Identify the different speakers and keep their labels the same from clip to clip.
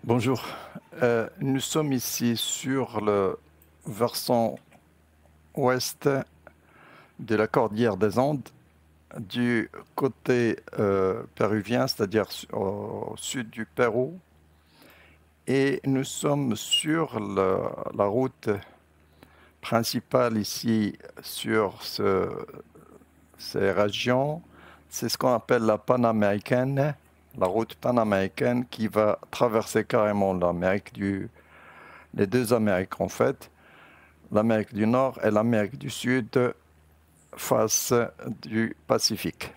Speaker 1: Bonjour. Nous sommes ici sur le versant ouest de la cordillère des Andes, du côté péruvien, c'est-à-dire au sud du Pérou. Et nous sommes sur la route principale ici sur ces régions. C'est ce qu'on appelle la panaméricaine, la route panaméricaine qui va traverser carrément les deux Amériques en fait, l'Amérique du Nord et l'Amérique du Sud face du Pacifique.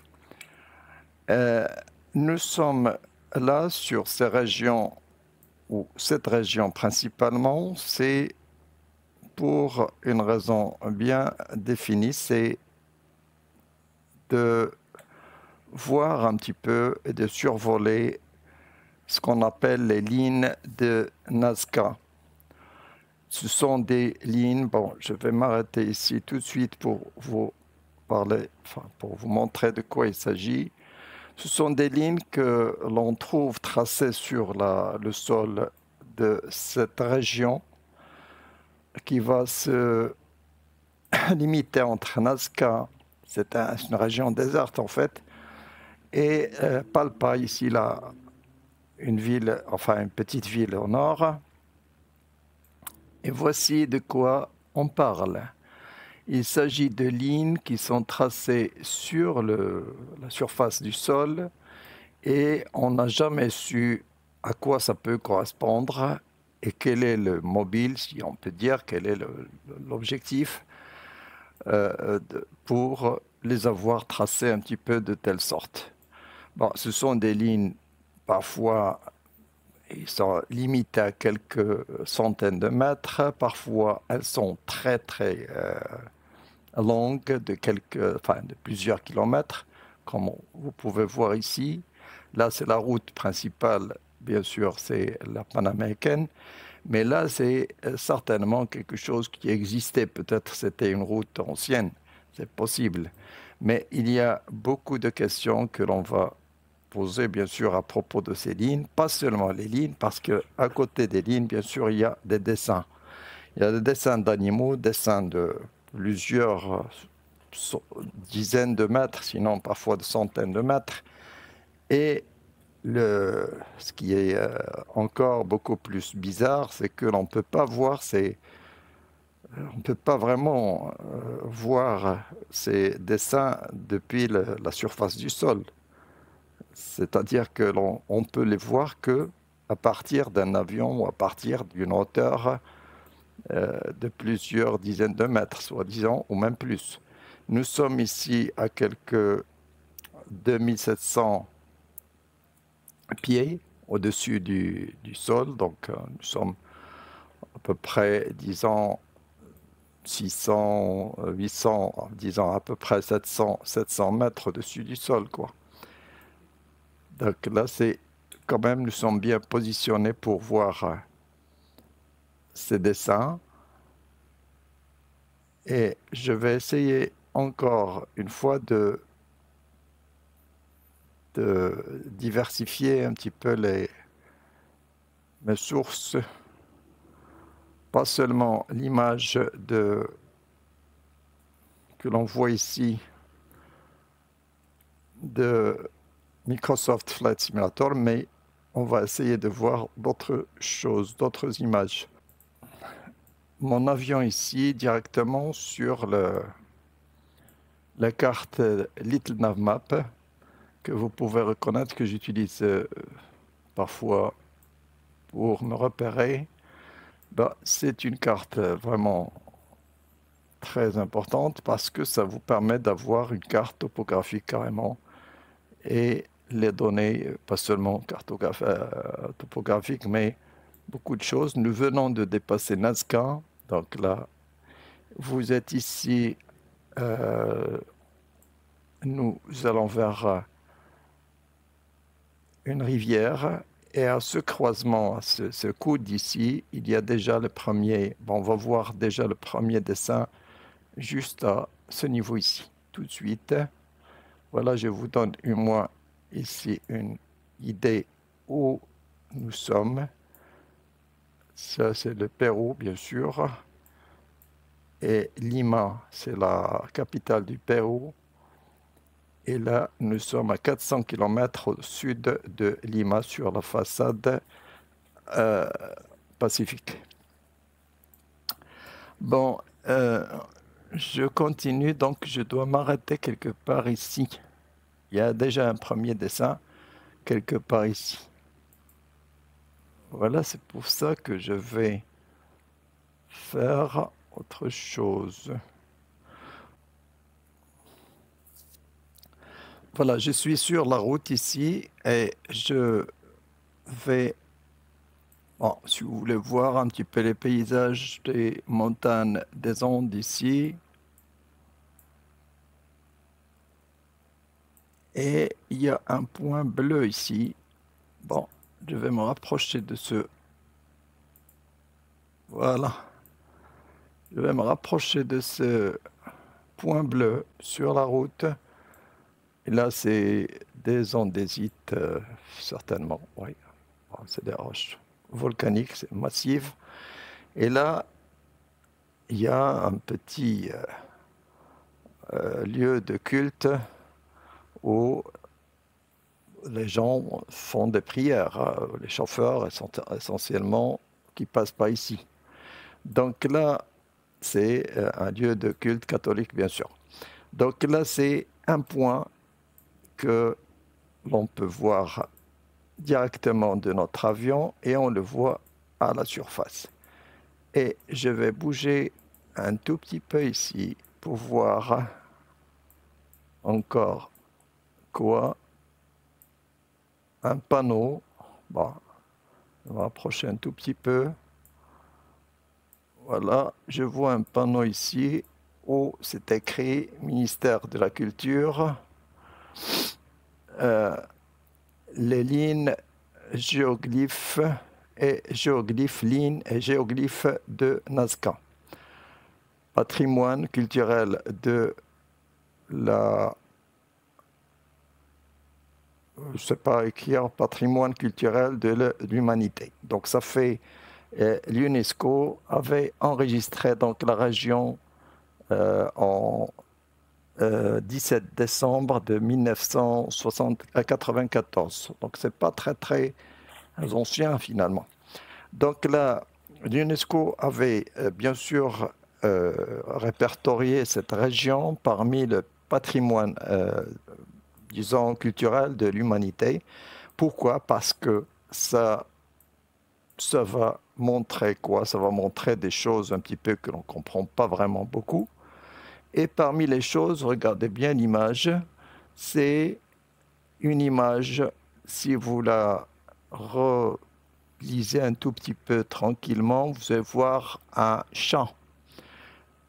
Speaker 1: Nous sommes là sur ces régions, ou cette région principalement, c'est pour une raison bien définie, c'est de voir un petit peu et de survoler ce qu'on appelle les lignes de Nazca. Ce sont des lignes, bon, je vais m'arrêter ici tout de suite pour vous parler, enfin, pour vous montrer de quoi il s'agit. Ce sont des lignes que l'on trouve tracées sur le sol de cette région qui va se limiter entre Nazca, c'est une région déserte en fait, et Palpa, ici là, une ville, enfin une petite ville au nord. Et voici de quoi on parle. Il s'agit de lignes qui sont tracées sur la surface du sol et on n'a jamais su à quoi ça peut correspondre et quel est le mobile, si on peut dire, quel est l'objectif pour les avoir tracées un petit peu de telle sorte. Bon, ce sont des lignes parfois, ils sont limitées à quelques centaines de mètres, parfois elles sont très très longue de plusieurs kilomètres, comme vous pouvez voir ici. Là, c'est la route principale, bien sûr, c'est la panaméricaine. Mais là, c'est certainement quelque chose qui existait. Peut-être c'était une route ancienne, c'est possible. Mais il y a beaucoup de questions que l'on va poser, bien sûr, à propos de ces lignes. Pas seulement les lignes, parce qu'à côté des lignes, bien sûr, il y a des dessins. Il y a des dessins d'animaux, dessins de plusieurs dizaines de mètres, sinon parfois de centaines de mètres. Et ce qui est encore beaucoup plus bizarre, c'est que l'on ne peut pas voir on ne peut pas vraiment voir ces dessins depuis la surface du sol. C'est-à-dire que on peut les voir que à partir d'un avion ou à partir d'une hauteur de plusieurs dizaines de mètres, soi-disant, ou même plus. Nous sommes ici à quelques 2700 pieds au-dessus du sol, donc nous sommes à peu près, disons, 600, 800, disons à peu près 700 mètres au-dessus du sol, quoi. Donc là, c'est quand même, nous sommes bien positionnés pour voir ces dessins. Et je vais essayer encore une fois de diversifier un petit peu mes sources, pas seulement l'image que l'on voit ici de Microsoft Flight Simulator, mais on va essayer de voir d'autres choses, d'autres images. Mon avion ici, directement sur la carte Little Navmap, que vous pouvez reconnaître que j'utilise parfois pour me repérer. Ben, c'est une carte vraiment très importante parce que ça vous permet d'avoir une carte topographique carrément et les données, pas seulement topographiques, mais beaucoup de choses. Nous venons de dépasser Nazca, donc là, vous êtes ici, nous allons vers une rivière et à ce croisement, à ce coude ici, il y a déjà le premier, bon, on va voir déjà le premier dessin juste à ce niveau ici, tout de suite. Voilà, je vous donne moi ici une idée où nous sommes. Ça, c'est le Pérou, bien sûr. Et Lima, c'est la capitale du Pérou. Et là, nous sommes à 400 km au sud de Lima, sur la façade euh, pacifique. Bon, je continue, donc je dois m'arrêter quelque part ici. Il y a déjà un premier dessin quelque part ici. Voilà, c'est pour ça que je vais faire autre chose. Voilà, je suis sur la route ici et je vais, bon, si vous voulez voir un petit peu les paysages des montagnes des Andes ici. Et il y a un point bleu ici. Bon, je vais me rapprocher de ce... Voilà. Je vais me rapprocher de ce point bleu sur la route. Et là, c'est des andésites, certainement. Oui, bon, c'est des roches volcaniques, c'est massif. Et là, il y a un petit lieu de culte où les gens font des prières. Les chauffeurs, essentiellement, qui passent par ici. Donc là, c'est un lieu de culte catholique, bien sûr. Donc là, c'est un point que l'on peut voir directement de notre avion et on le voit à la surface. Et je vais bouger un tout petit peu ici pour voir encore quoi. Un panneau. Bon, on va approcher un tout petit peu. Voilà, je vois un panneau ici où c'est écrit Ministère de la Culture. Euh, les lignes géoglyphes et géoglyphes, lignes et géoglyphes de Nazca. Patrimoine culturel de la... Je ne sais pas écrire, patrimoine culturel de l'humanité. Donc ça fait... l'UNESCO avait enregistré donc la région en 17 décembre de 1994. Donc c'est pas très très ancien finalement. Donc là, l'UNESCO avait bien sûr répertorié cette région parmi le patrimoine, disons, culturel de l'humanité. Pourquoi? Parce que ça va montrer quoi? Ça va montrer des choses un petit peu que l'on ne comprend pas vraiment beaucoup. Et parmi les choses, regardez bien l'image, c'est une image, si vous la relisez un tout petit peu tranquillement, vous allez voir un chat.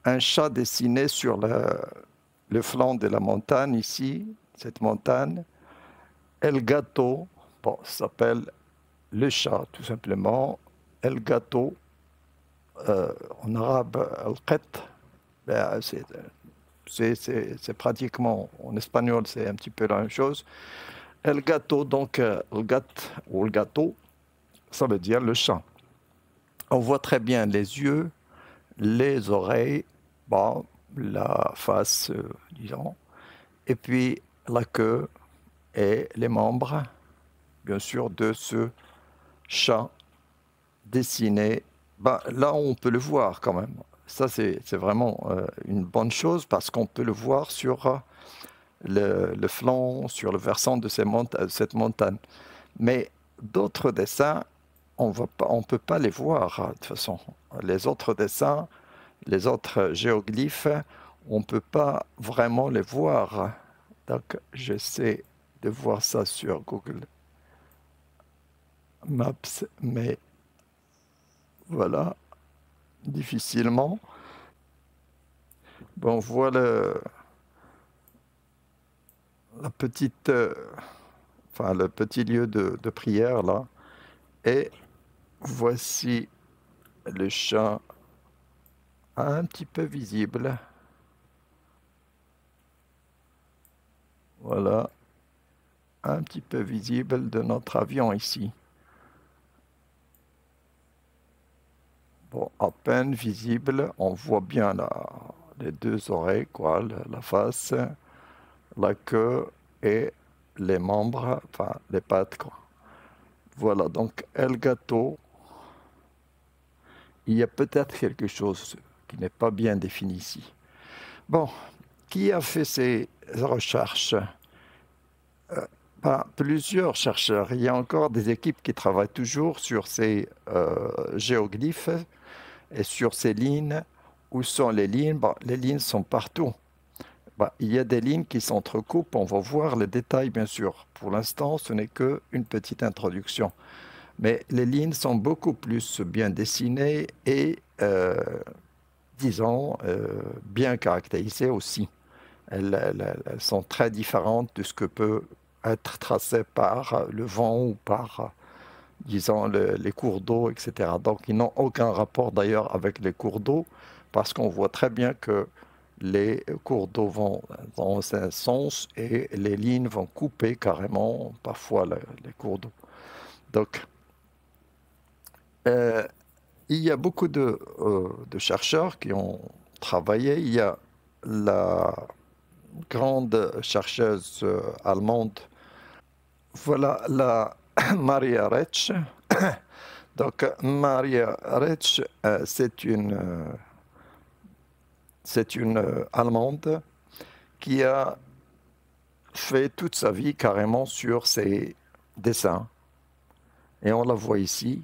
Speaker 1: Un chat dessiné sur le flanc de la montagne ici, cette montagne. El Gato, bon, ça s'appelle le chat tout simplement. El Gato, en arabe, Al-Qat, ben, c'est pratiquement, en espagnol, c'est un petit peu la même chose. El gato, donc, el gat ou el gato, ça veut dire le chat. On voit très bien les yeux, les oreilles, bon, la face, disons, et puis la queue et les membres, bien sûr, de ce chat dessiné. Ben, là, on peut le voir quand même. Ça, c'est vraiment une bonne chose parce qu'on peut le voir sur le flanc, sur le versant de cette montagne. Mais d'autres dessins, on ne peut pas les voir de toute façon. Les autres dessins, les autres géoglyphes, on ne peut pas vraiment les voir. Donc, j'essaie de voir ça sur Google Maps, mais voilà, difficilement. Bon, voilà la petite, enfin, le petit lieu de prière là. Et voici le chat un petit peu visible. Voilà, un petit peu visible de notre avion ici. Bon, à peine visible, on voit bien les deux oreilles, quoi, la face, la queue et les membres, enfin les pattes, quoi. Voilà, donc El Gato, il y a peut-être quelque chose qui n'est pas bien défini ici. Bon, qui a fait ces recherches? Ben, plusieurs chercheurs. Il y a encore des équipes qui travaillent toujours sur ces géoglyphes et sur ces lignes. Où sont les lignes? Ben, les lignes sont partout. Ben, il y a des lignes qui s'entrecoupent. On va voir les détails, bien sûr. Pour l'instant, ce n'est qu'une petite introduction. Mais les lignes sont beaucoup plus bien dessinées et, disons, bien caractérisées aussi. Elles sont très différentes de ce que peut être tracé par le vent ou par, disons, les cours d'eau, etc. Donc, ils n'ont aucun rapport d'ailleurs avec les cours d'eau, parce qu'on voit très bien que les cours d'eau vont dans un sens et les lignes vont couper carrément parfois les cours d'eau. Donc, euh, il y a beaucoup de chercheurs qui ont travaillé. Il y a la grande chercheuse allemande. Voilà la Maria Rech. Donc Maria Rech, c'est une Allemande qui a fait toute sa vie carrément sur ses dessins. Et on la voit ici.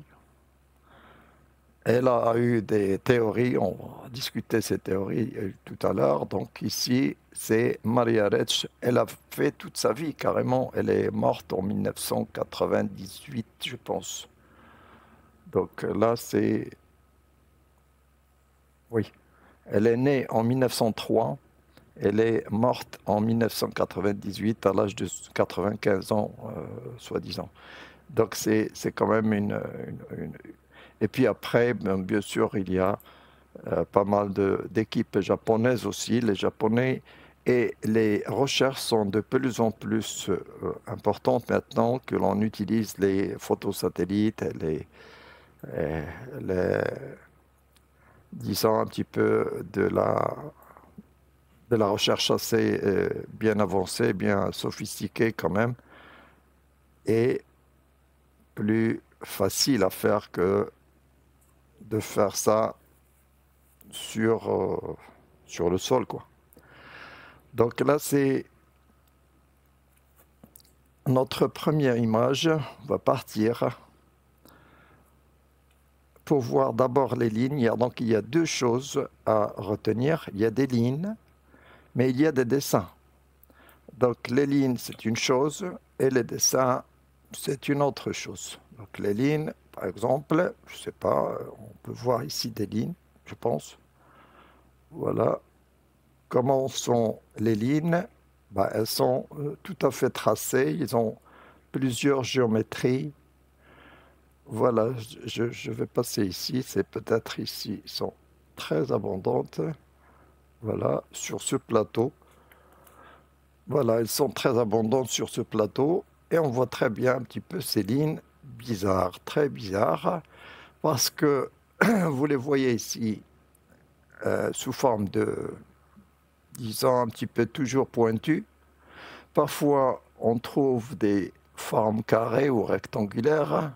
Speaker 1: Elle a eu des théories, on va discuter ces théories tout à l'heure. Donc ici, c'est Maria Rech. Elle a fait toute sa vie carrément. Elle est morte en 1998, je pense. Donc là, c'est... Oui. Elle est née en 1903. Elle est morte en 1998 à l'âge de 95 ans, soi-disant. Donc c'est quand même Et puis après, bien sûr, il y a pas mal d'équipes japonaises aussi, les Japonais, et les recherches sont de plus en plus importantes maintenant que l'on utilise les photosatellites, et disons un petit peu de la recherche assez bien avancée, bien sophistiquée quand même, et plus facile à faire que de faire ça sur le sol, quoi. Donc là, c'est notre première image. On va partir pour voir d'abord les lignes. Donc il y a deux choses à retenir. Il y a des lignes, mais il y a des dessins. Donc les lignes, c'est une chose, et les dessins, c'est une autre chose. Donc les lignes, par exemple, je ne sais pas, on peut voir ici des lignes, je pense. Voilà. Comment sont les lignes? Ben, elles sont tout à fait tracées. Ils ont plusieurs géométries. Voilà, je vais passer ici. C'est peut-être ici. Ils sont très abondantes. Voilà, sur ce plateau. Voilà, elles sont très abondantes sur ce plateau. Et on voit très bien un petit peu ces lignes bizarres, très bizarres. Parce que vous les voyez ici sous forme de, disons, un petit peu toujours pointues. Parfois, on trouve des formes carrées ou rectangulaires,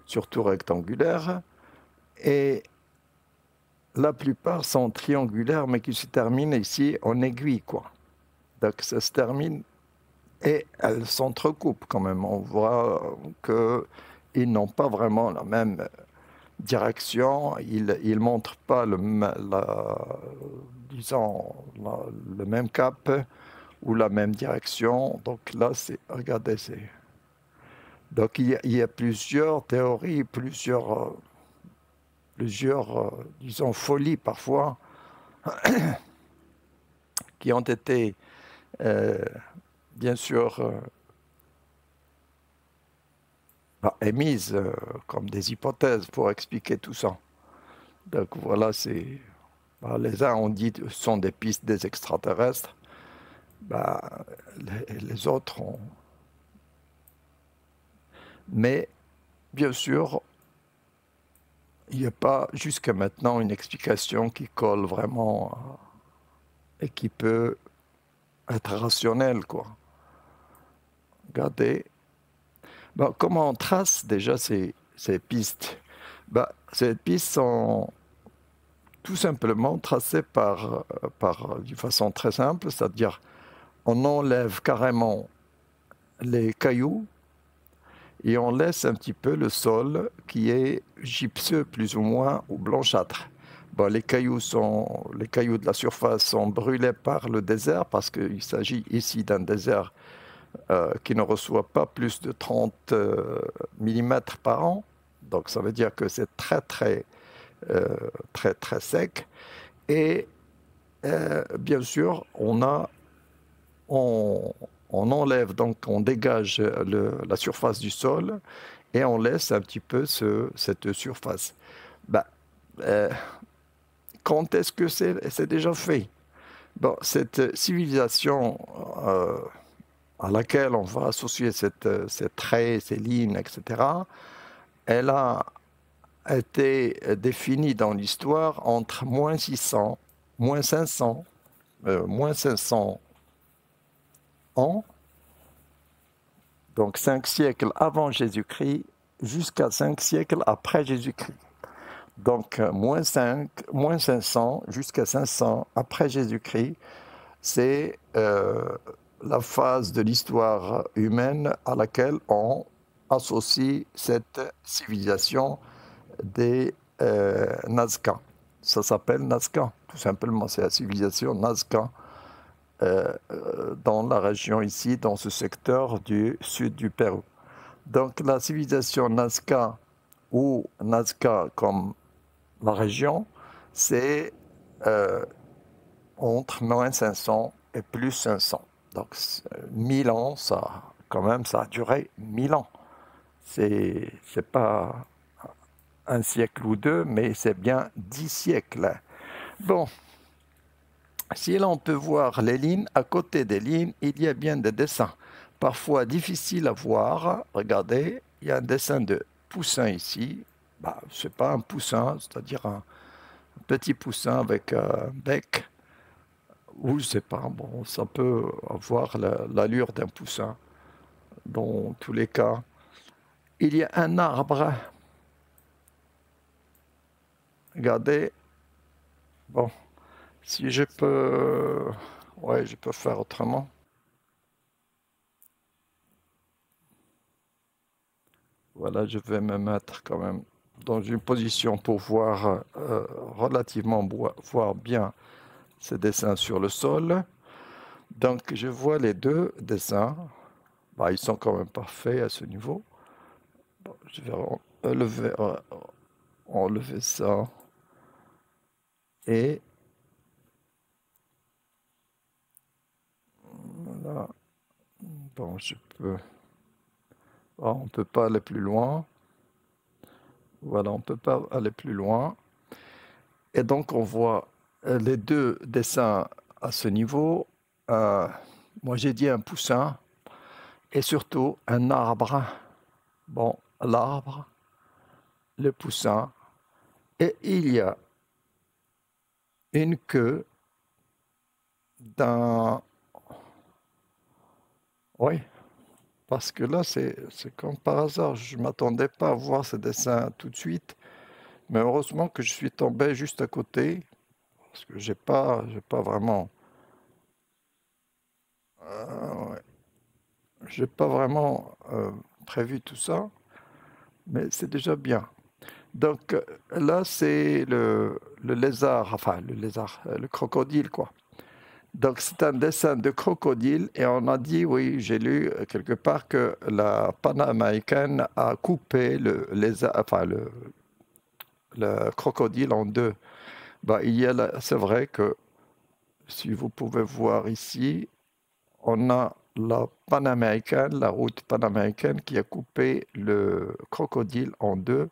Speaker 1: surtout rectangulaires, et la plupart sont triangulaires, mais qui se terminent ici en aiguille, quoi. Donc ça se termine et elles s'entrecoupent quand même. On voit qu'ils n'ont pas vraiment la même direction, ils ne montrent pas disons, le même cap ou la même direction. Donc là, regardez, donc il y a plusieurs théories, disons, folies parfois, qui ont été, euh, bien sûr, émises comme des hypothèses pour expliquer tout ça. Donc voilà, les uns ont dit que ce sont des pistes des extraterrestres, bah, les autres ont... Mais, bien sûr, il n'y a pas jusqu'à maintenant une explication qui colle vraiment et qui peut être rationnelle, quoi. Regardez. Bon, comment on trace déjà ces pistes? Bah, ces pistes sont tout simplement tracées d'une façon très simple, c'est-à-dire on enlève carrément les cailloux et on laisse un petit peu le sol qui est gypseux plus ou moins ou blanchâtre. Bon, les cailloux de la surface sont brûlés par le désert parce qu'il s'agit ici d'un désert qui ne reçoit pas plus de 30 millimètres par an. Donc ça veut dire que c'est très sec. Et bien sûr, on, on enlève, donc on dégage la surface du sol et on laisse un petit peu cette surface. Bah, euh, quand est-ce que c'est déjà fait? Bon, cette civilisation à laquelle on va associer ces traits, ces lignes, etc., elle a été définie dans l'histoire entre moins 600, moins 500, moins 500 ans, donc 5 siècles avant Jésus-Christ, jusqu'à 5 siècles après Jésus-Christ. Donc moins 5, moins 500 jusqu'à 500 après Jésus-Christ, c'est la phase de l'histoire humaine à laquelle on associe cette civilisation des Nazca. Ça s'appelle Nazca, tout simplement, c'est la civilisation Nazca dans la région ici, dans ce secteur du sud du Pérou. Donc la civilisation Nazca, ou Nazca comme la région, c'est entre moins 500 et plus 500. Donc 1000 ans, ça, quand même, ça a duré 1000 ans. C'est pas un siècle ou deux, mais c'est bien 10 siècles. Bon, si l'on peut voir les lignes, à côté des lignes, il y a bien des dessins. Parfois difficiles à voir. Regardez, il y a un dessin de poussin ici. Bah, ce n'est pas un poussin, c'est-à-dire un petit poussin avec un bec. Ou je ne sais pas, bon, ça peut avoir l'allure d'un poussin. Dans tous les cas, il y a un arbre. Regardez, bon, si je peux... Ouais, je peux faire autrement. Voilà, je vais me mettre quand même dans une position pour voir relativement voir bien ces dessins sur le sol. Donc, je vois les deux dessins. Bah, ils sont quand même parfaits à ce niveau. Bon, je vais enlever ça. Et voilà. Bon, je peux... Ah, on ne peut pas aller plus loin. Voilà, on ne peut pas aller plus loin. Et donc, on voit les deux dessins à ce niveau. Moi, j'ai dit un poussin et surtout un arbre. Bon, l'arbre, le poussin, et il y a une queue d'un... Oui, parce que là, c'est comme par hasard. Je ne m'attendais pas à voir ce dessin tout de suite. Mais heureusement que je suis tombé juste à côté, parce que j'ai pas vraiment... ouais, j'ai pas vraiment prévu tout ça, mais c'est déjà bien. Donc là, c'est le lézard, enfin le lézard, le crocodile, quoi. Donc c'est un dessin de crocodile et on a dit, oui, j'ai lu quelque part que la panaméricaine a coupé le lézard, enfin le crocodile en deux. Bah, c'est vrai que si vous pouvez voir ici, on a la panaméricaine, la route panaméricaine qui a coupé le crocodile en deux.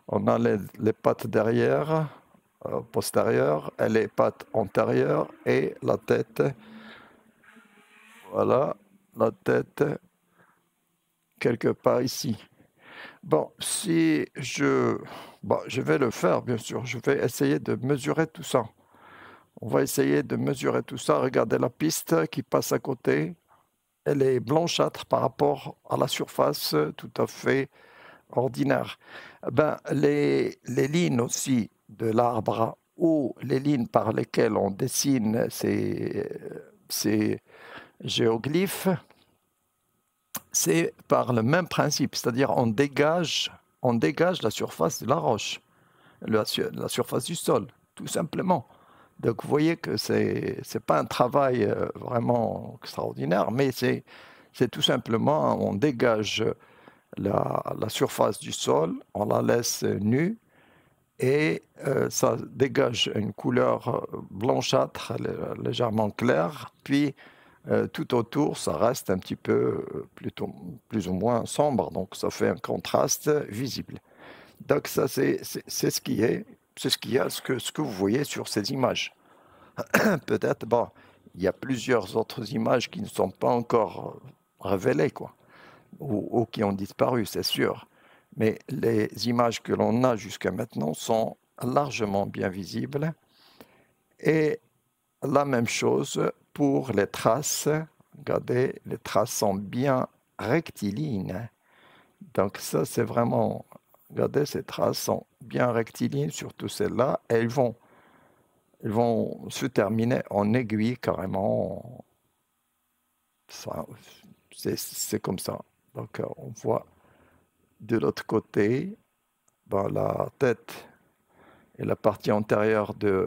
Speaker 1: On a les pattes derrière, postérieures, et les pattes antérieures et la tête. Voilà, la tête quelque part ici. Bon, si je, bon, je vais le faire, bien sûr. Je vais essayer de mesurer tout ça. On va essayer de mesurer tout ça. Regardez la piste qui passe à côté. Elle est blanchâtre par rapport à la surface tout à fait ordinaire. Ben, les lignes aussi de l'arbre ou les lignes par lesquelles on dessine ces géoglyphes, c'est par le même principe, c'est-à-dire on dégage la surface de la roche, la surface du sol, tout simplement. Donc vous voyez que c'est pas un travail vraiment extraordinaire, mais c'est tout simplement, on dégage la surface du sol, on la laisse nue et ça dégage une couleur blanchâtre, légèrement claire, puis tout autour, ça reste un petit peu plutôt, plus ou moins sombre, donc ça fait un contraste visible. Donc ça, c'est ce qui est, c'est ce qu'il y a, ce que vous voyez sur ces images. Peut-être, bon, il y a plusieurs autres images qui ne sont pas encore révélées, quoi, ou qui ont disparu, c'est sûr. Mais les images que l'on a jusqu'à maintenant sont largement bien visibles. Et la même chose pour les traces. Regardez, les traces sont bien rectilignes. Donc ça, c'est vraiment... Regardez, ces traces sont bien rectilignes, surtout celles-là. Et elles vont se terminer en aiguille carrément. Ça, c'est comme ça. Donc on voit de l'autre côté ben, la tête et la partie antérieure du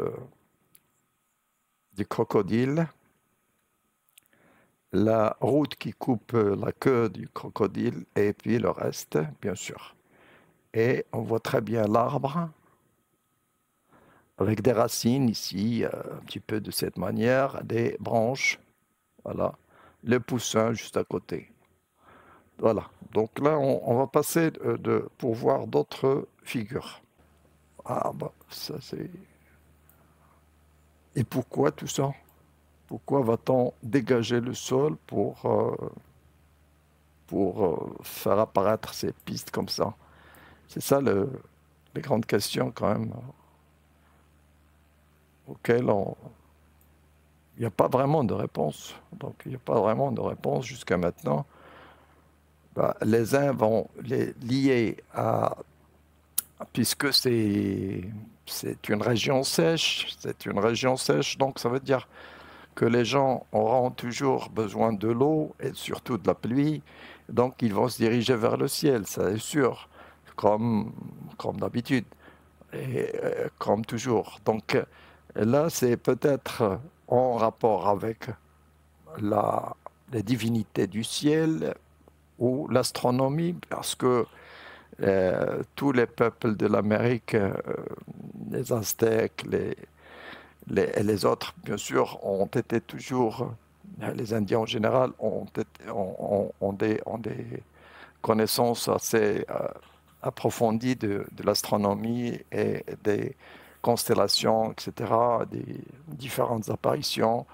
Speaker 1: crocodile, la route qui coupe la queue du crocodile et puis le reste, bien sûr. Et on voit très bien l'arbre avec des racines ici, un petit peu de cette manière, des branches, voilà, le poussin juste à côté. Voilà, donc là on va passer pour voir d'autres figures. Ah bah ça c'est... Et pourquoi tout ça? Pourquoi va-t-on dégager le sol pour faire apparaître ces pistes comme ça? C'est ça les grandes questions quand même auxquelles il n'y a pas vraiment de réponse. Donc il n'y a pas vraiment de réponse jusqu'à maintenant. Bah, les uns vont les lier à, puisque c'est une région sèche, donc ça veut dire que les gens auront toujours besoin de l'eau et surtout de la pluie, donc ils vont se diriger vers le ciel, ça est sûr, comme, comme d'habitude et comme toujours. Donc là, c'est peut-être en rapport avec la, les divinités du ciel ou l'astronomie, parce que tous les peuples de l'Amérique, les Aztèques, et les autres, bien sûr, ont été toujours, les Indiens en général, ont des connaissances assez approfondies de l'astronomie et des constellations, etc., des différentes apparitions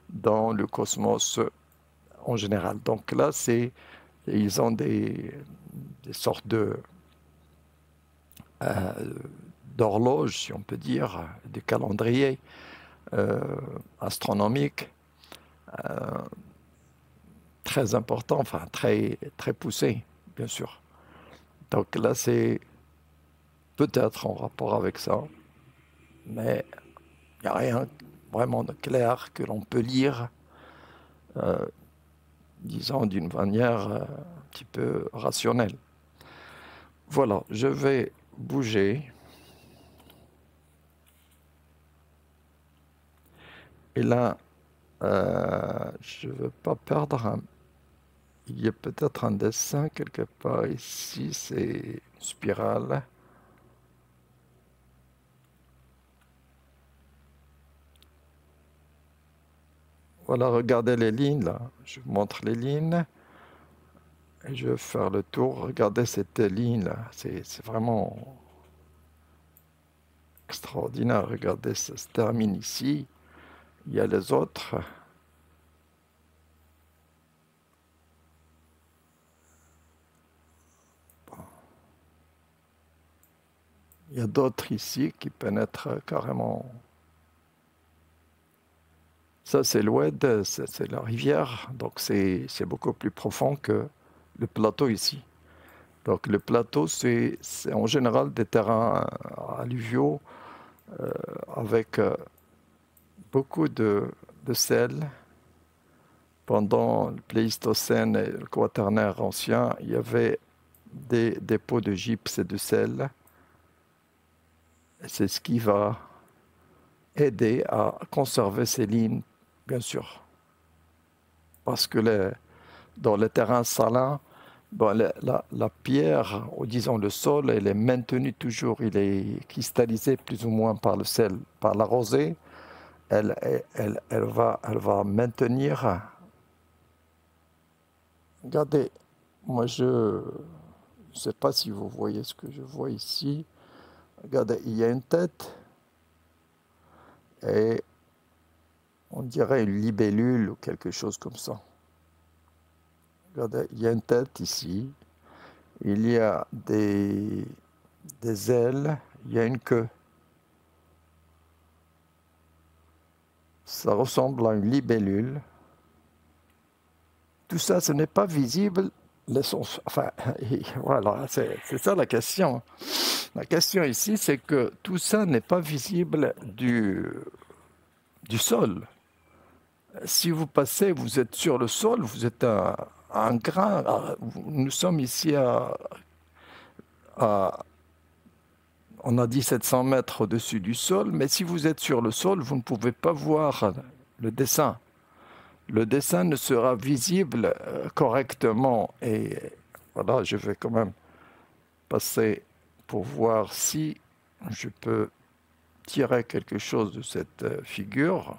Speaker 1: dans le cosmos en général. Donc là, ils ont des sortes euh, d'horloges, si on peut dire, de calendriers astronomiques très importants, enfin très poussés, bien sûr. Donc là, c'est peut-être en rapport avec ça, mais il n'y a rien vraiment de clair que l'on peut lire, euh, disons, d'une manière un petit peu rationnelle. Voilà, je vais bouger. Et là, je ne veux pas perdre il y a peut-être un dessin quelque part ici, c'est une spirale. Voilà, regardez les lignes là. Je vous montre les lignes. Et je vais faire le tour. Regardez cette ligne là. C'est vraiment extraordinaire. Regardez, ça se termine ici. Il y a les autres. Il y a d'autres ici qui pénètrent carrément. Ça, c'est l'Oued, c'est la rivière, donc c'est beaucoup plus profond que le plateau ici. Donc le plateau, c'est en général des terrains alluviaux avec beaucoup de sel. Pendant le Pléistocène et le Quaternaire ancien, il y avait des dépôts de gypse et de sel. C'est ce qui va aider à conserver ces lignes, bien sûr. Parce que dans les terrains salins, bon, la pierre, ou disons le sol, elle est maintenue toujours, il est cristallisé plus ou moins par le sel, par la rosée. Elle va maintenir. Regardez, moi je ne sais pas si vous voyez ce que je vois ici. Regardez, il y a une tête et on dirait une libellule ou quelque chose comme ça. Regardez, il y a une tête ici. Il y a des ailes, il y a une queue. Ça ressemble à une libellule. Tout ça, ce n'est pas visible. Enfin, voilà, c'est ça la question. La question ici, c'est que tout ça n'est pas visible du sol. Si vous passez, vous êtes sur le sol, vous êtes un grain. Nous sommes ici on a dit 700 mètres au-dessus du sol, mais si vous êtes sur le sol, vous ne pouvez pas voir le dessin. Le dessin ne sera visible correctement. Et voilà, je vais quand même passer pour voir si je peux tirer quelque chose de cette figure.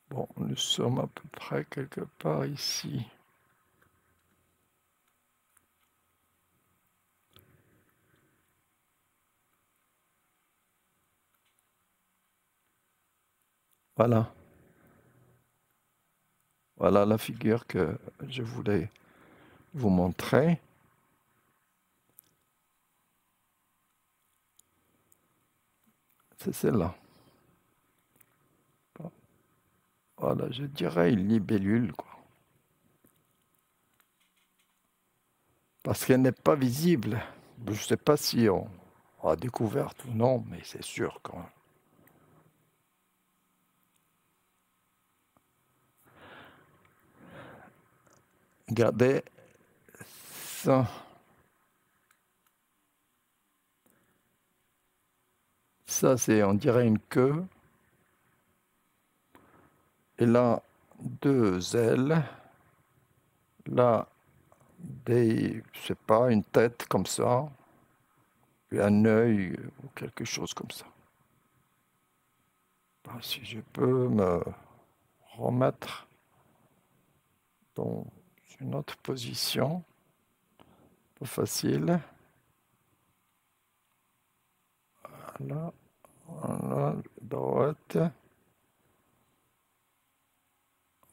Speaker 1: Bon, nous sommes à peu près quelque part ici. Voilà. Voilà la figure que je voulais vous montrer. C'est celle-là. Voilà, je dirais une libellule, quoi. Parce qu'elle n'est pas visible. Je ne sais pas si on a découvert ou non, mais c'est sûr quand même. Regardez ça. Ça, c'est, on dirait une queue. Et là, deux ailes. Là, je sais pas, une tête comme ça. Et un œil ou quelque chose comme ça. Si je peux me remettre dans une autre position, pas facile. Voilà, voilà, droite.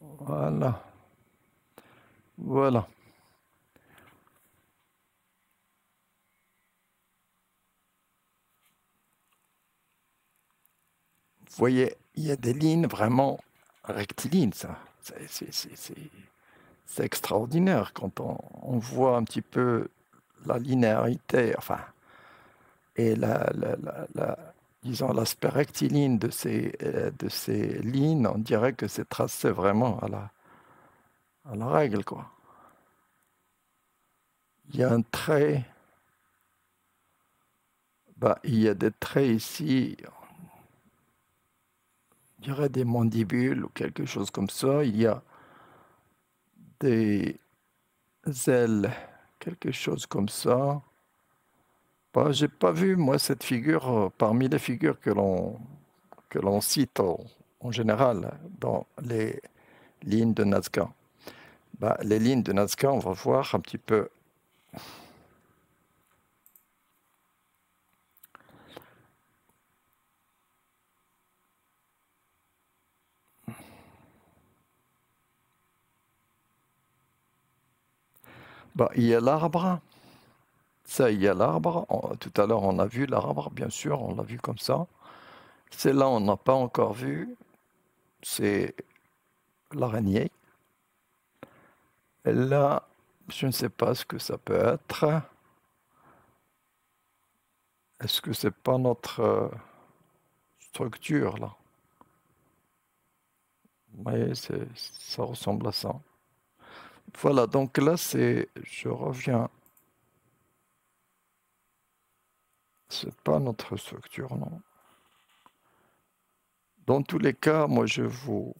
Speaker 1: Voilà. Voilà. Vous voyez, il y a des lignes vraiment rectilignes, ça. C'est extraordinaire quand on voit un petit peu la linéarité, enfin, et disons, l'aspect rectiligne de ces lignes. On dirait que c'est tracé vraiment à la règle, quoi. Il y a un trait, il y a des traits ici, on dirait des mandibules ou quelque chose comme ça. Il y a des ailes, quelque chose comme ça. J'ai pas vu, moi, cette figure parmi les figures que l'on cite en général dans les lignes de Nazca. Les lignes de Nazca, on va voir un petit peu. Bah, il y a l'arbre. Ça, il y a l'arbre. Tout à l'heure, on a vu l'arbre, bien sûr, on l'a vu comme ça. Celle-là, on n'a pas encore vu. C'est l'araignée. Et là, je ne sais pas ce que ça peut être. Est-ce que c'est pas notre structure, là? Oui, ça ressemble à ça. Voilà, donc là, je reviens. C'est pas notre structure, non. Dans tous les cas, moi, je vous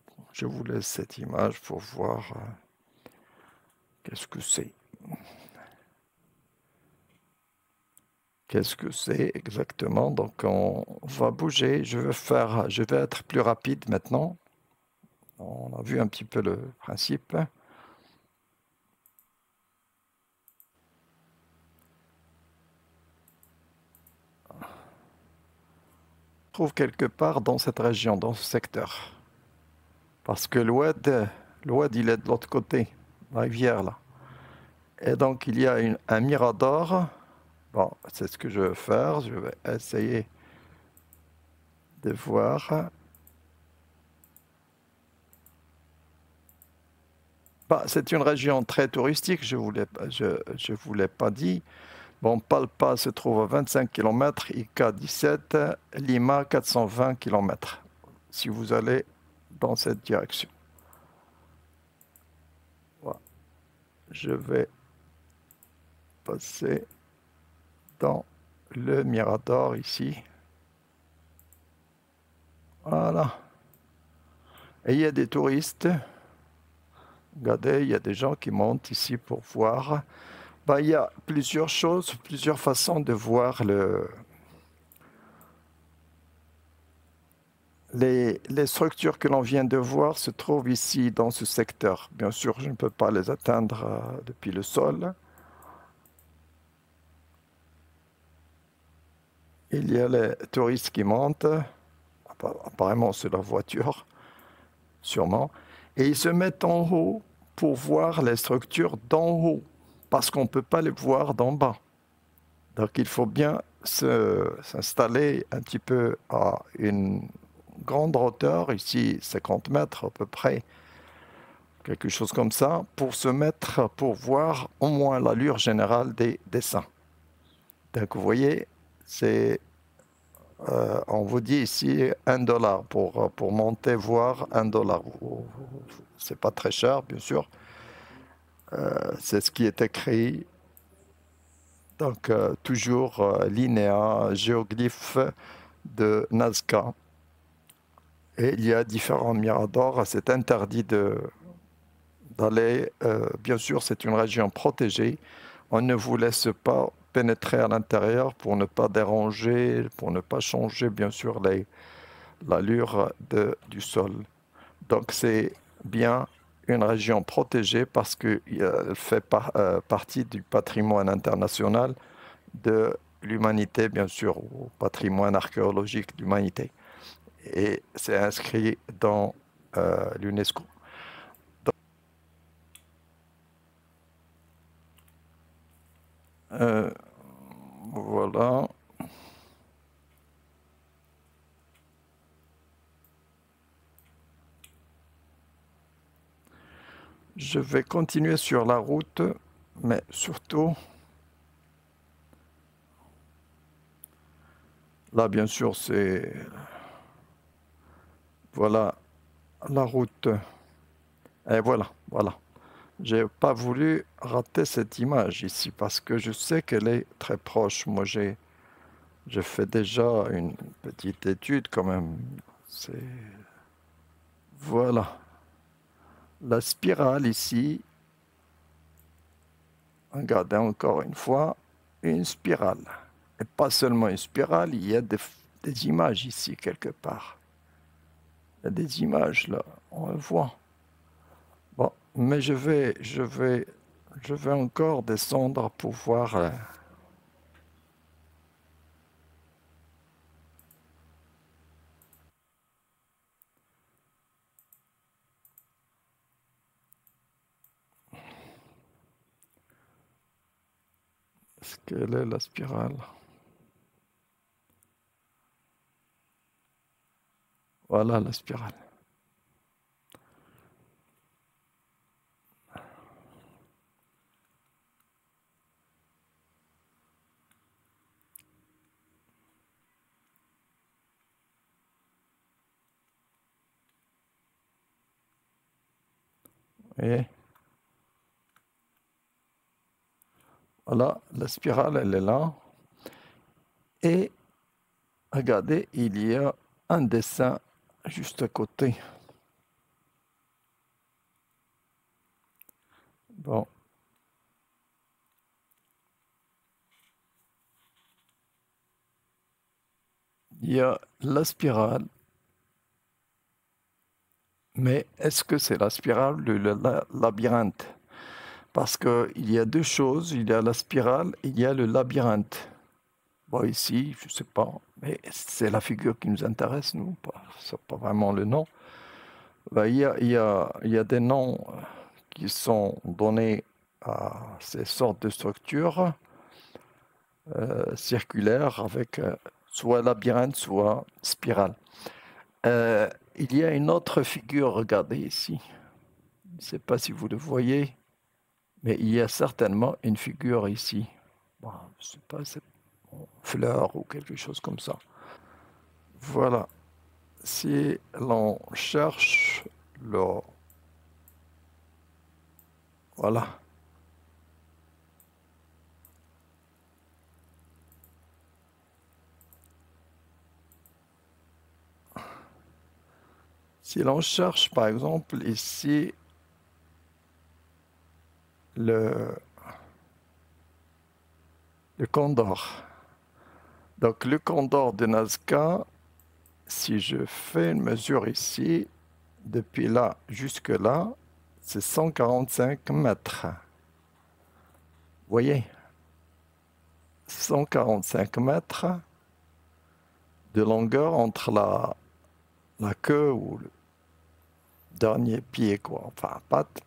Speaker 1: laisse cette image pour voir qu'est-ce que c'est. Qu'est-ce que c'est exactement? Donc, on va bouger. Je vais être plus rapide maintenant. On a vu un petit peu le principe. Trouve quelque part dans cette région, dans ce secteur. Parce que l'Oued, il est de l'autre côté, la rivière là. Et donc il y a un mirador. Bon, c'est ce que je vais faire. Je vais essayer de voir. Bah, c'est une région très touristique, je vous l'ai pas dit. Bon, Palpa se trouve à 25 km, Ica 17, Lima 420 km, si vous allez dans cette direction. Voilà. Je vais passer dans le Mirador ici. Voilà. Et il y a des touristes. Regardez, il y a des gens qui montent ici pour voir. Ben, il y a plusieurs choses, plusieurs façons de voir les structures que l'on vient de voir se trouvent ici dans ce secteur. Bien sûr, je ne peux pas les atteindre depuis le sol. Il y a les touristes qui montent. Apparemment, c'est leur voiture, sûrement. Et ils se mettent en haut pour voir les structures d'en haut, parce qu'on ne peut pas les voir d'en bas. Donc il faut bien s'installer un petit peu à une grande hauteur, ici 50 mètres à peu près, quelque chose comme ça, pour se mettre, pour voir au moins l'allure générale des dessins. Donc vous voyez, on vous dit ici 1 $ pour monter voir 1 $. C'est pas très cher, bien sûr. C'est ce qui est écrit. Donc toujours Linéa, géoglyphe de Nazca. Et il y a différents miradors. C'est interdit d'aller. Bien sûr, c'est une région protégée. On ne vous laisse pas pénétrer à l'intérieur pour ne pas déranger, pour ne pas changer, bien sûr, l'allure du sol. Donc, c'est bien une région protégée parce qu'elle fait partie du patrimoine international de l'humanité, bien sûr, au patrimoine archéologique de l'humanité. Et c'est inscrit dans l'UNESCO. Euh, voilà. Je vais continuer sur la route, mais surtout, là, bien sûr, c'est, voilà, la route. Et voilà, voilà. J'ai pas voulu rater cette image ici parce que je sais qu'elle est très proche. Moi, j'ai fait déjà une petite étude quand même. C'est, voilà. La spirale ici, regardez encore une fois, une spirale. Et pas seulement une spirale, il y a des images ici quelque part. Il y a des images là, on le voit. Bon, mais je vais encore descendre pour voir. Quelle est la spirale? Voilà la spirale. Et voilà, la spirale, elle est là. Et regardez, il y a un dessin juste à côté. Bon. Il y a la spirale. Mais est-ce que c'est la spirale ou le labyrinthe? Parce qu'il y a deux choses, il y a la spirale et il y a le labyrinthe. Bon, ici, je ne sais pas, mais c'est la figure qui nous intéresse, nous, c'est pas vraiment le nom. Ben, il y a des noms qui sont donnés à ces sortes de structures circulaires avec soit labyrinthe, soit spirale. Il y a une autre figure, regardez ici. Je ne sais pas si vous le voyez, mais il y a certainement une figure ici. Bon, je ne sais pas, c'est une fleur ou quelque chose comme ça. Voilà. Si l'on cherche le... Voilà. Si l'on cherche, par exemple, ici, le condor. Donc, le condor de Nazca, si je fais une mesure ici, depuis là jusque là, c'est 145 mètres. Vous voyez? 145 mètres de longueur entre la queue ou le dernier pied, quoi, enfin patte,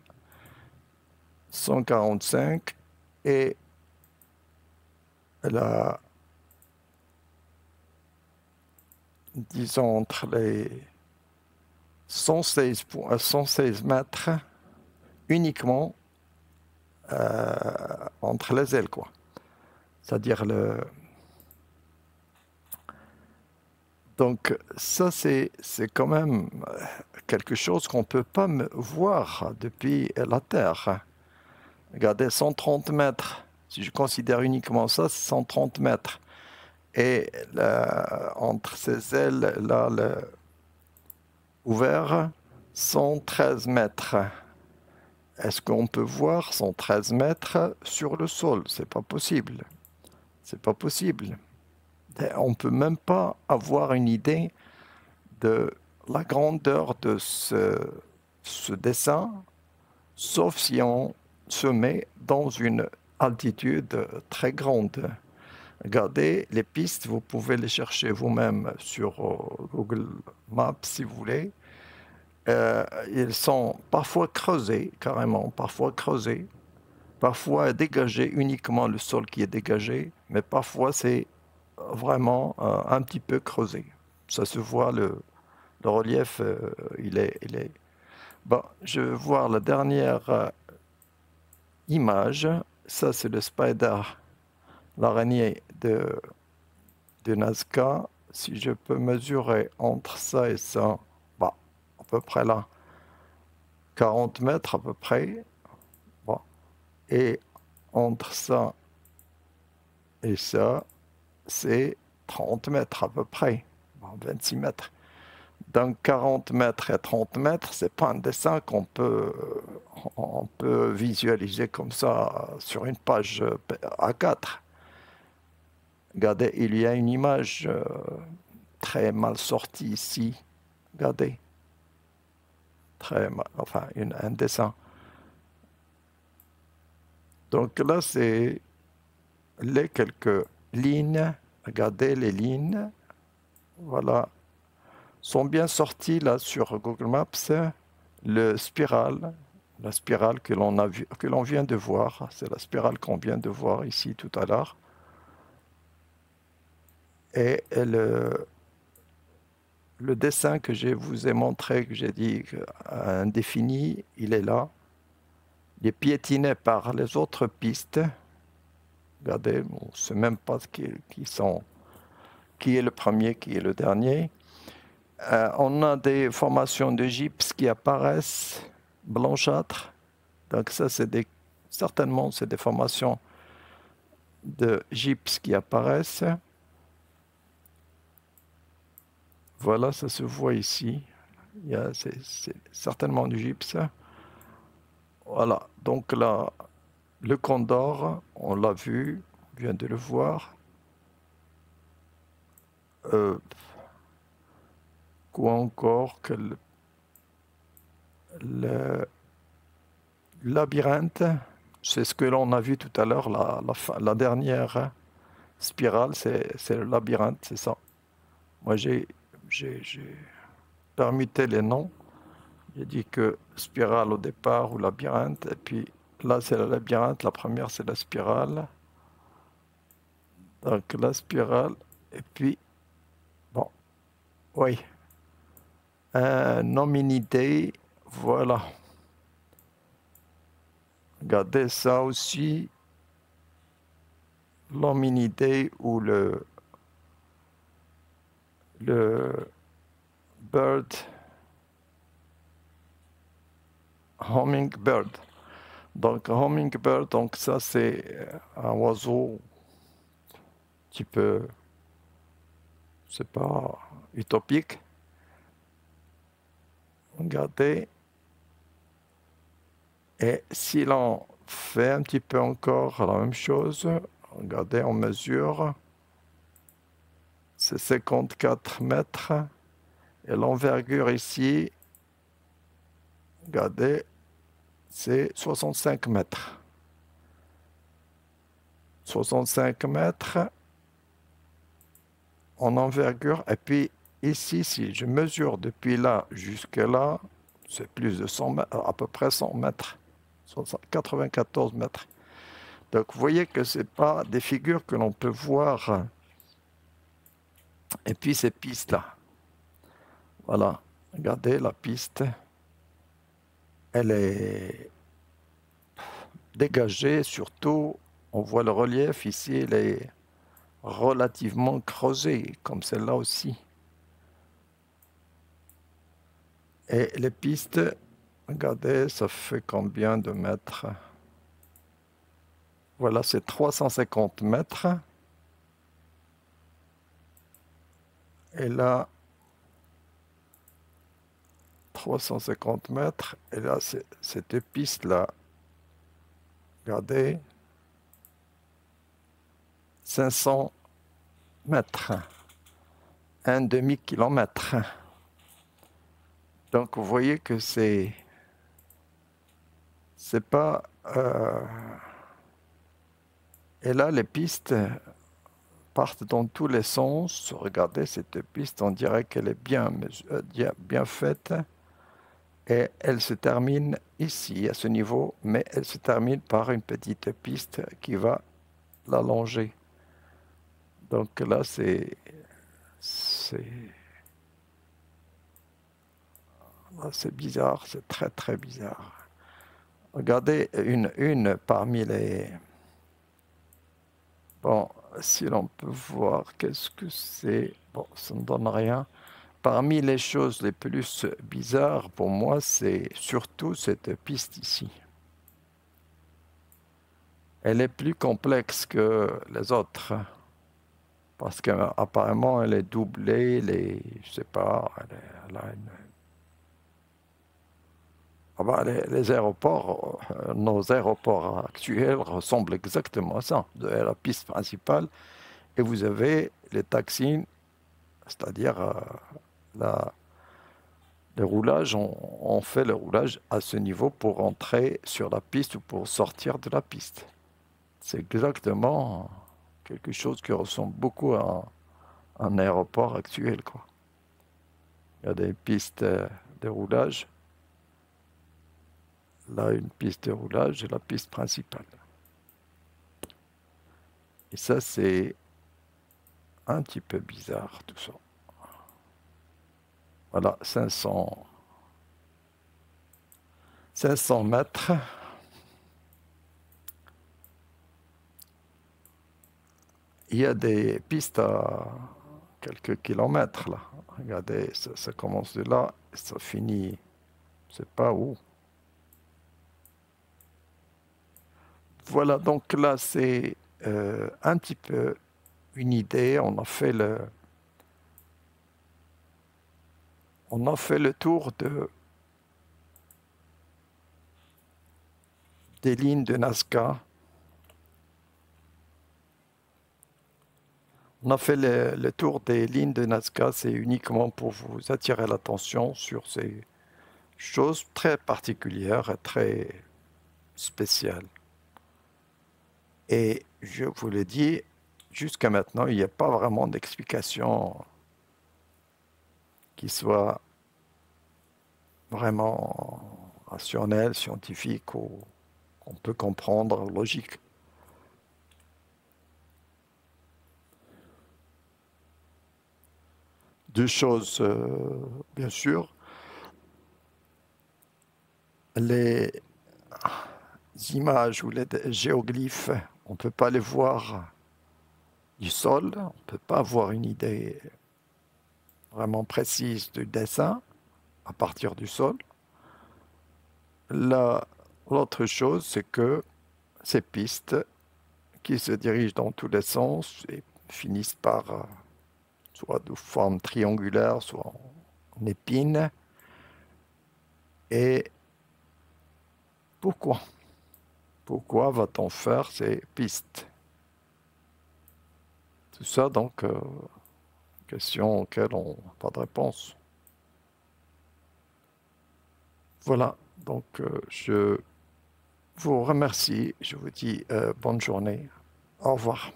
Speaker 1: 145 et la, disons entre les 116 mètres uniquement entre les ailes, quoi. C'est-à-dire le... Donc ça, c'est quand même quelque chose qu'on ne peut pas voir depuis la Terre. Regardez, 130 mètres. Si je considère uniquement ça, c'est 130 mètres. Et entre ces ailes, là, ouvert, 113 mètres. Est-ce qu'on peut voir 113 mètres sur le sol? C'est pas possible. C'est pas possible. On ne peut même pas avoir une idée de la grandeur de ce dessin, sauf si on se met dans une altitude très grande. Regardez, les pistes, vous pouvez les chercher vous-même sur Google Maps si vous voulez. Ils sont parfois creusés, carrément, parfois creusés, parfois dégagés, uniquement le sol qui est dégagé, mais parfois c'est vraiment un petit peu creusé. Ça se voit, le relief, il est... Bon, je vais voir la dernière image. Ça, c'est le spider, l'araignée de Nazca. Si je peux mesurer entre ça et ça, bah, à peu près là, 40 mètres à peu près. Bon. Et entre ça et ça, c'est 30 mètres à peu près, bon, 26 mètres. Donc 40 mètres et 30 mètres, c'est pas un dessin on peut visualiser comme ça sur une page A4. Regardez, il y a une image très mal sortie ici. Regardez. Très mal, enfin, un dessin. Donc là, c'est les quelques lignes. Regardez les lignes. Voilà. Sont bien sortis là sur Google Maps. Le spirale, La spirale que l'on a vu, que l'on vient de voir, c'est la spirale qu'on vient de voir ici tout à l'heure. Et le dessin que je vous ai montré, que j'ai dit indéfini, il est là. Il est piétiné par les autres pistes. Regardez, on ne sait même pas qui est le premier, qui est le dernier. On a des formations de gypse qui apparaissent blanchâtres. Donc ça, certainement, c'est des formations de gypse qui apparaissent. Voilà, ça se voit ici. C'est certainement du gypse. Voilà, donc là, le Condor, on l'a vu, on vient de le voir. Quoi encore que le labyrinthe, c'est ce que l'on a vu tout à l'heure, la dernière spirale, c'est le labyrinthe, c'est ça. Moi, j'ai permuté les noms. J'ai dit que spirale au départ ou labyrinthe, et puis là, c'est le labyrinthe, la première, c'est la spirale. Donc, la spirale, et puis, bon, oui, un hominidé, voilà. Regardez ça aussi, l'hominidé ou le bird, hummingbird. Donc, hummingbird, donc ça, c'est un oiseau un petit peu, c'est pas utopique. Regardez. Et si l'on fait un petit peu encore la même chose, regardez, on mesure, c'est 54 mètres. Et l'envergure ici, regardez, c'est 65 mètres. 65 mètres en envergure. Et puis ici, si je mesure depuis là jusqu'à là, c'est plus de 100 mètres, à peu près 100 mètres. 94 mètres. Donc vous voyez que ce n'est pas des figures que l'on peut voir. Et puis ces pistes-là. Voilà. Regardez la piste. Elle est dégagée. Surtout, on voit le relief ici. Il est relativement creusé, comme celle-là aussi. Et les pistes, regardez, ça fait combien de mètres? Voilà, c'est 350 mètres. Et là, 350 mètres. Et là, cette piste-là, regardez, 500 mètres, un demi-kilomètre. Donc, vous voyez que c'est pas... Et là, les pistes partent dans tous les sens. Regardez cette piste, on dirait qu'elle est bien faite. Et elle se termine ici, à ce niveau, mais elle se termine par une petite piste qui va l'allonger. Donc là, c'est bizarre, c'est très très bizarre. Regardez une parmi les... Bon, si l'on peut voir, qu'est-ce que c'est? Bon, ça ne donne rien. Parmi les choses les plus bizarres pour moi, c'est surtout cette piste ici. Elle est plus complexe que les autres. Parce qu'apparemment, elle est doublée, je sais pas, elle a une... Ah ben, les aéroports, nos aéroports actuels ressemblent exactement à ça. Vous avez la piste principale et vous avez les taxis, c'est-à-dire le roulage, on fait le roulage à ce niveau pour entrer sur la piste ou pour sortir de la piste. C'est exactement quelque chose qui ressemble beaucoup à un aéroport actuel, quoi. Il y a des pistes de roulage. là une piste de roulage et la piste principale. Et ça, c'est un petit peu bizarre tout ça. Voilà, 500 mètres. Il y a des pistes à quelques kilomètres là. Regardez, ça commence de là, et ça finit, je sais pas où. Voilà, donc là c'est un petit peu une idée. On a fait le tour des lignes de Nazca. On a fait le tour des lignes de Nazca, c'est uniquement pour vous attirer l'attention sur ces choses très particulières et très spéciales. Et je vous l'ai dit, jusqu'à maintenant, il n'y a pas vraiment d'explication qui soit vraiment rationnelle, scientifique ou qu'on peut comprendre, logique. Deux choses, bien sûr. Les images ou les géoglyphes, on ne peut pas les voir du sol, on ne peut pas avoir une idée vraiment précise du dessin à partir du sol. L'autre chose, c'est que ces pistes qui se dirigent dans tous les sens et finissent par soit de forme triangulaire, soit en épine. Et pourquoi? Pourquoi va-t-on faire ces pistes? Tout ça, donc, question auxquelles on n'a pas de réponse. Voilà, donc je vous remercie, je vous dis bonne journée, au revoir.